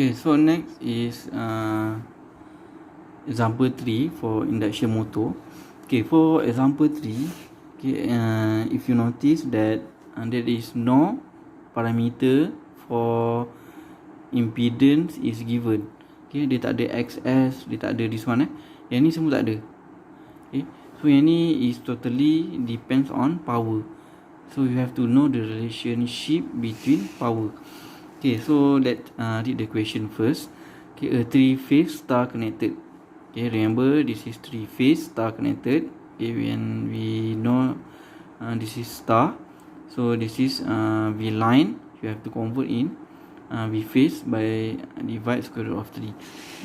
Okay, so next is example 3 for induction motor. Okay, for example 3, okay, if you notice that there is no parameter for impedance is given. Okay, dia tak ada XS, dia tak ada this one Yang ni semua tak ada. Okay, so yang ni is totally depends on power. So you have to know the relationship between power. Okay, so let's read the question first. Okay, a 3-phase star connected. Okay, remember this is 3-phase star connected. Okay, when we know this is star, so this is V line. You have to convert in V phase by divide square root of 3.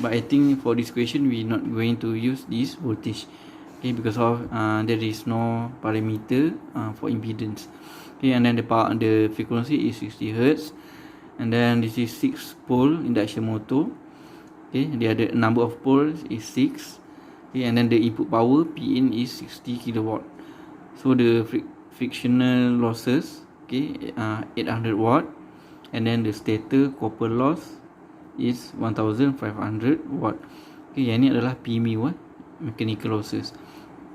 But I think for this question we not going to use this voltage. Okay, because of there is no parameter for impedance. Okay, and then the frequency is 60 Hz. And then this is 6 pole induction motor. Okay, the other number of poles is 6. Okay, and then the input power P in is 60 kilowatt. So the frictional losses, okay, 800 watt. And then the stator copper loss is 1500 watt. Okay, yang ni adalah PMU, mechanical losses.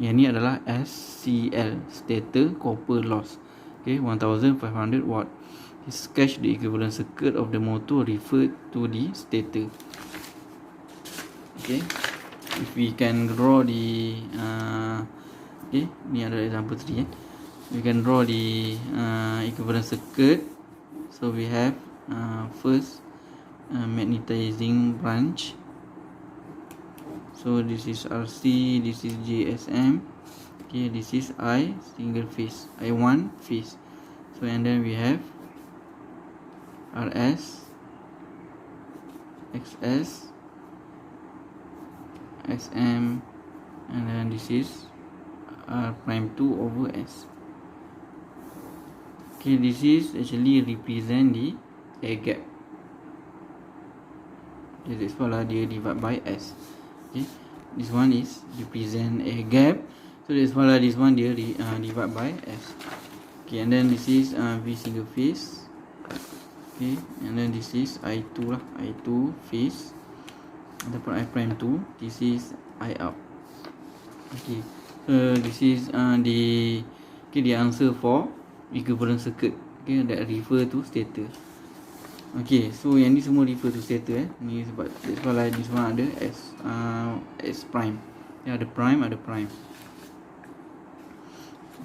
Yang ni adalah SCL, stator copper loss. Okay, 1500 watt. Sketch the equivalent circuit of the motor referred to the stator. Okay, if we can draw the okay, ni adalah example 3 we can draw the equivalent circuit. So we have first magnetizing branch. So this is RC, this is GSM. Okay, this is I single phase, I1 phase. So and then we have RS, XS, SM, and then this is R'2 over S. Okay, this is actually represent the air gap. Okay, that's why dia divide by S. Okay, this one is represent air gap. So that's why this one dia divide by S. Okay, and then this is V single phase. Okay, and then this is I2 lah, I2 phase ataupun I'2. This is I up. Okay, so this is the answer for equivalent circuit. Okay, that refer to stator. Okay, so yang ni semua refer to stator ni sebab that's why this one ada S prime. Ya, ada prime, ada prime.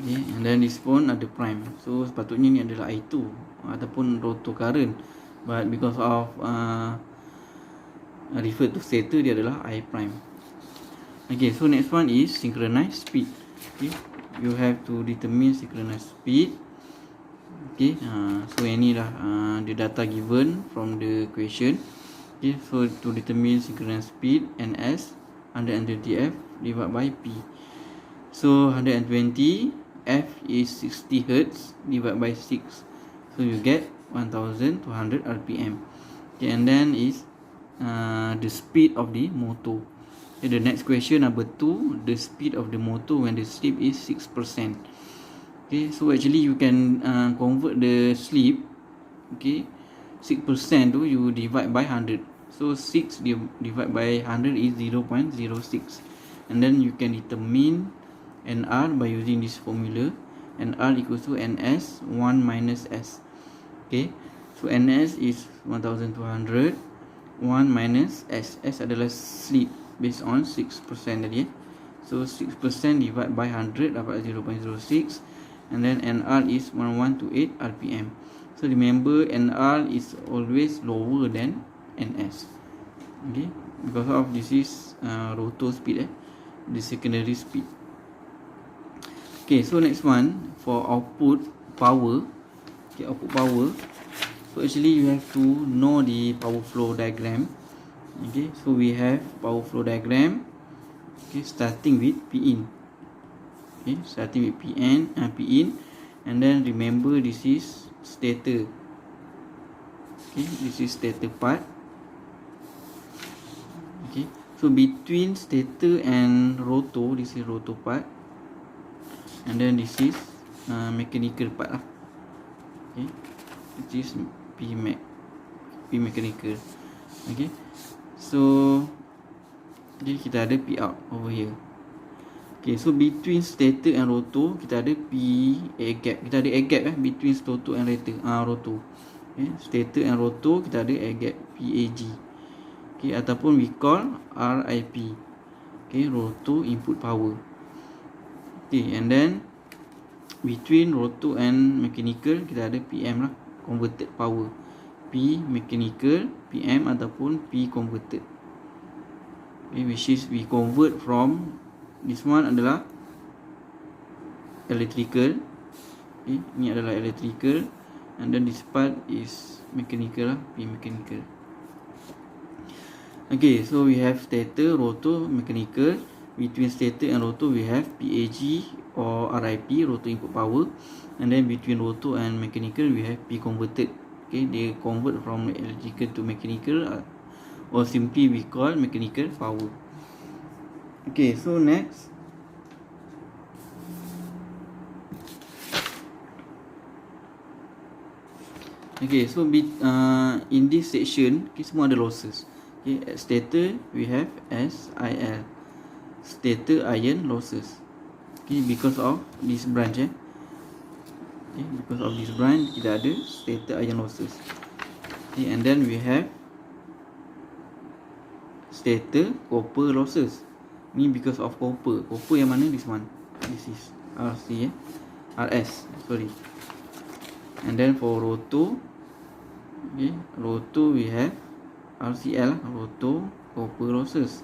Okay, and then this pun ada prime. So sepatutnya ni adalah I2 ataupun rotor current, but because of refer to stator, dia adalah I prime. Okay, so next one is synchronized speed. Okay, you have to determine synchronized speed. Okay, so yang ni lah the data given from the question. Okay, so to determine synchronized speed, NS 120 F divided by P. So 120 F is 60 Hz divided by 6. So you get 1200 RPM. Okay, and then is the speed of the motor. Okay, the next question number 2, the speed of the motor when the slip is 6%. Okay, so actually you can convert the slip. Okay, 6% tu you divide by 100. So 6 divide by 100 is 0.06. And then you can determine NR by using this formula. NR equals to NS 1 minus S. Okay, so NS is 1200. 1 minus S. S adalah slip based on 6% tadi. So 6% divide by 100 dapat 0.06. And then NR is 1128 RPM. So remember, NR is always lower than NS. Okay, because of this is rotor speed, the secondary speed. Okay, so next one for output power. Okay, output power. So actually you have to know the power flow diagram. Okay, so we have power flow diagram. Okay, starting with P in. Okay, starting with P in, and then remember this is stator. Okay, this is stator part. Okay, so between stator and rotor, this is rotor part, and then this is mechanical part lah. Okay, this is P mechanical. Okay, so okay, kita ada P out over here. Okay, so between stator and rotor kita ada P air gap. Kita ada air gap between stator and rotor. Okay, stator and rotor kita ada air gap PAG. Okay, ataupun we call RIP. Okay, rotor input power. Okay, and then between rotor and mechanical kita ada PM lah, converted power. P mechanical, PM ataupun P converted. Okay, which is we convert from this one adalah electrical. Okay, ni adalah electrical, and then this part is mechanical lah, P mechanical. Okay, so we have stator, rotor, mechanical. Between stator and rotor we have PAG or RIP, rotor input power, and then between rotor and mechanical we have P converted. Okay, they convert from electrical to mechanical, or simply we call mechanical power. Okay, so next, okay, so in this section, okay, semua ada losses. Okay, at stator we have SIL, stator iron losses. Okay, because of this branch, okay, because of this branch kita ada stator iron losses. Okay, and then we have stator copper losses. Ni because of copper. Copper yang mana? This one. This is RC, RS, sorry. And then for rotor, okay, rotor we have RCL, rotor copper losses.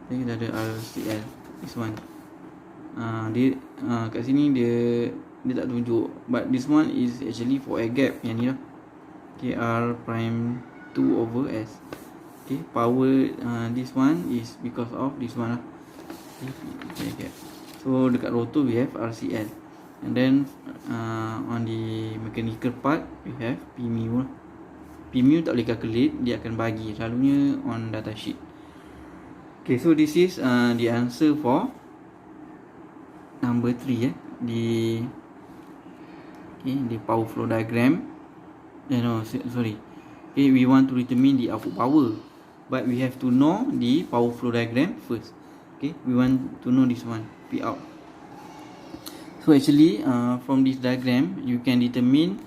Okay, kita ada RCL, this one. Dia kat sini dia tak tunjuk, but this one is actually for air gap yang ni lah. Okay, R prime 2 over S. Okay, power this one is because of this one lah. Okay, air gap. So dekat rotor we have RCL, and then on the mechanical part we have Pmu lah. Pmu tak boleh calculate, dia akan bagi selalunya on data sheet. Okay, so this is the answer for number 3 the power flow diagram. No, sorry. Okay, we want to determine the output power, but we have to know the power flow diagram first. Okay, we want to know this one, P out. So actually from this diagram you can determine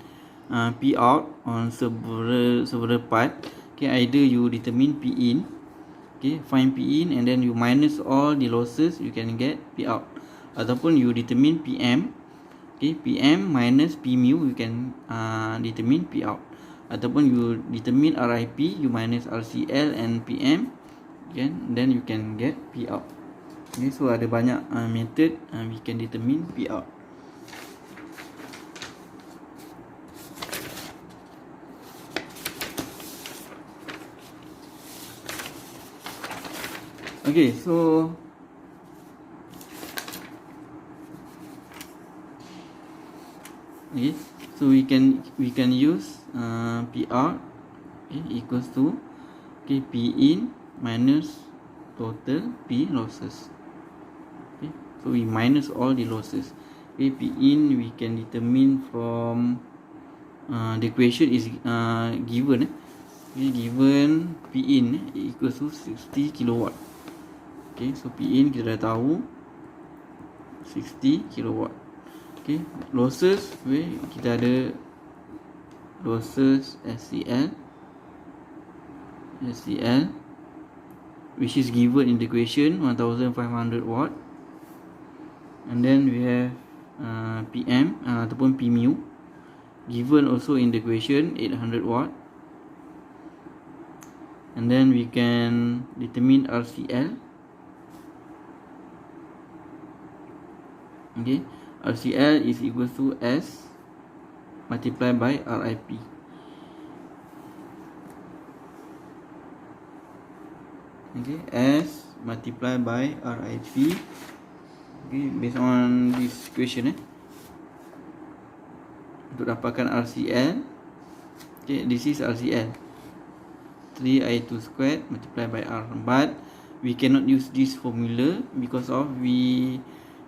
P out on several part. Okay, either you determine P in, okay, find P in and then you minus all the losses, you can get P out. Ataupun you determine PM, okay, PM minus P mu, you can determine P out. Ataupun you determine RIP, you minus RCL and PM, okay, then you can get P out. Okay, so ada banyak method we can determine P out. Okay, so okay, so we can use P out, okay, equals to, okay, P in minus total P losses. Okay, so we minus all the losses. Okay, P in we can determine from the equation is given. Okay, given P in equals to 60 kilowatt. Okay, so P in kita dah tahu 60 kilowatt. Okay, losses kita ada losses SCL which is given in the equation 1500 watt, and then we have PM ataupun P mu given also in the equation 800 watt, and then we can determine RCL. Okay, RCL is equal to S multiplied by RIP. Okay, S multiplied by RIP. Okay, based on this equation untuk dapatkan RCL. Okay, this is RCL 3I2 squared multiplied by R, but we cannot use this formula because of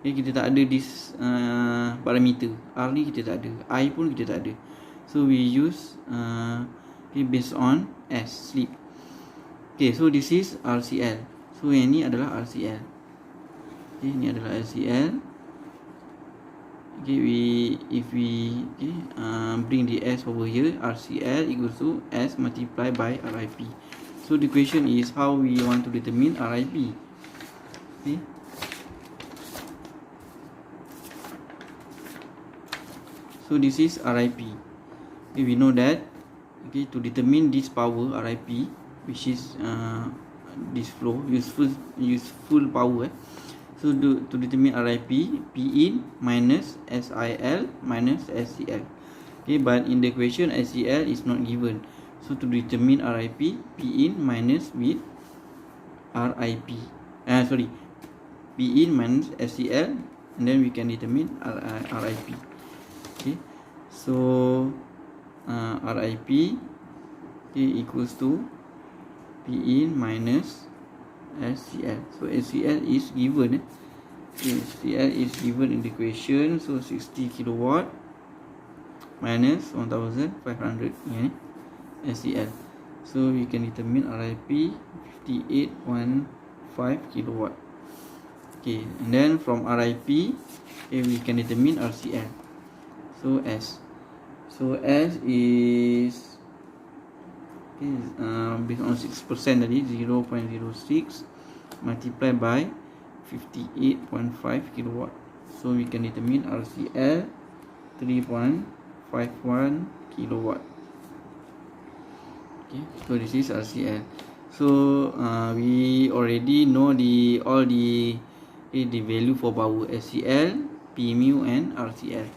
kita tak ada this parameter. R ni kita tak ada, I pun kita tak ada, so we use based on S, slip. Okay, so this is RCL. So yang ni adalah RCL. Okay, ni adalah RCL. Okay, if we bring the S over here, RCL equals to S multiplied by RIP. So the question is how we want to determine RIP. Okay. So this is RIP. Okay, we know that. Okay, to determine this power RIP, which is this flow useful power. So to determine RIP, P in minus SIL minus SCL. Okay, but in the equation SCL is not given. So to determine RIP, P in minus with RIP. P in minus SCL, and then we can determine RIP. Okay, so RIP equals to P in minus SCL. So SCL is given. SCL is given in the equation. So 60 kilowatt minus 1500 SCL. So we can determine RIP 58.5 kilowatt. Okay, and then from RIP, we can determine RCL. So S. So S is based on 6% tadi, 0.06 multiplied by 58.5 kilowatt. So we can determine RCL 3.51 kilowatt. Okay, so this is RCL. So we already know all the value for power SCL, P mu and RCL.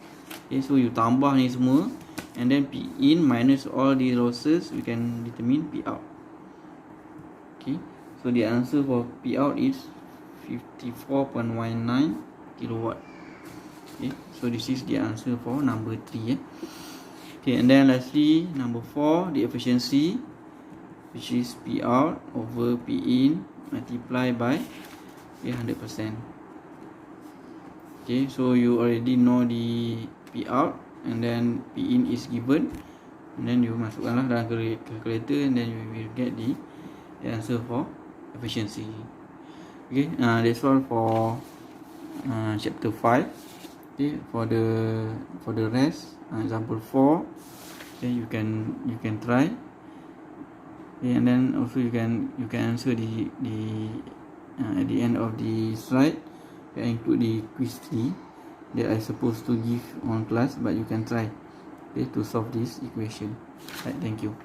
Okay, so you tambah ni semua, and then P in minus all the losses, we can determine P out. Okay, so the answer for P out is 54.19 kilowatt. Okay, so this is the answer for number 3. Okay, and then lastly, number 4, the efficiency, which is P out over P in multiplied by 100%. Okay, so you already know the P out, and then P in is given, and then you masukkanlah dalam calculator, and then you will get the answer for efficiency. Okay, that's all for chapter 5. Okay, for the rest, example 4, okay, you can try. Okay, and then also you can answer the at the end of the slide. I include the quiz 3 that I supposed to give on class, but you can try, okay, to solve this equation. Right, thank you.